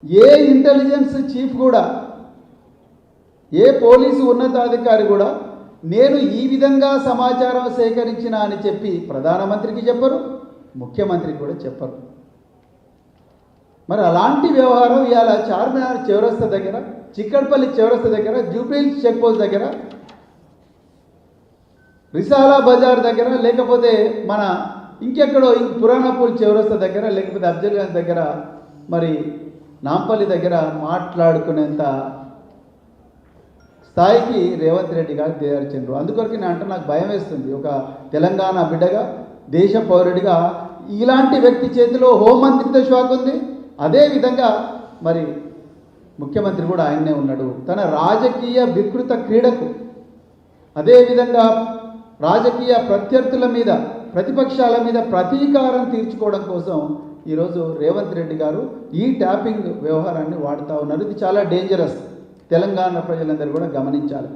ఏ intelligence chief కూడా, ఏ police ఉన్నతాధికారి కూడా నేను ఈ విధంగా సమాచారం సేకరించిన అని చెప్పి ప్రధానమంత్రికి చెప్పరు, ముఖ్యమంత్రికి కూడా చెప్పరు. మరి అలాంటి వ్యవహారం ఇవాళ చార్మినార్ చివరస్తా దగ్గర, చిక్కడపల్లి చివరస్తా దగ్గర, జూబ్లీ చెక్ పోస్ట్ దగ్గర, రిసాలా బజార్ దగ్గర, లేకపోతే మన ఇంకెక్కడో పురాణపూల్ చివరస్తా దగ్గర, లేకపోతే అఫ్జల్గంజ్ దగ్గర, మరి నాంపల్లి దగ్గర మాట్లాడుకునేంత స్థాయికి రేవంత్ రెడ్డి గారు దిగజార్చిండ్రు. అందుకొరకు నేను అంటే నాకు భయం వేస్తుంది. ఒక తెలంగాణ బిడ్డగా, దేశ పౌరుడిగా ఇలాంటి వ్యక్తి చేతిలో హోంమంత్రిత్వ శాఖ ఉంది. అదేవిధంగా మరి ముఖ్యమంత్రి కూడా ఆయన్నే ఉన్నాడు. తన రాజకీయ వికృత క్రీడకు, అదేవిధంగా రాజకీయ ప్రత్యర్థుల మీద, ప్రతిపక్షాల మీద ప్రతీకారం తీర్చుకోవడం కోసం ఈరోజు రేవంత్ రెడ్డి గారు ఈ ట్యాపింగ్ వ్యవహారాన్ని వాడుతూ ఉన్నారు. ఇది చాలా డేంజరస్. తెలంగాణ ప్రజలందరూ కూడా గమనించాలి.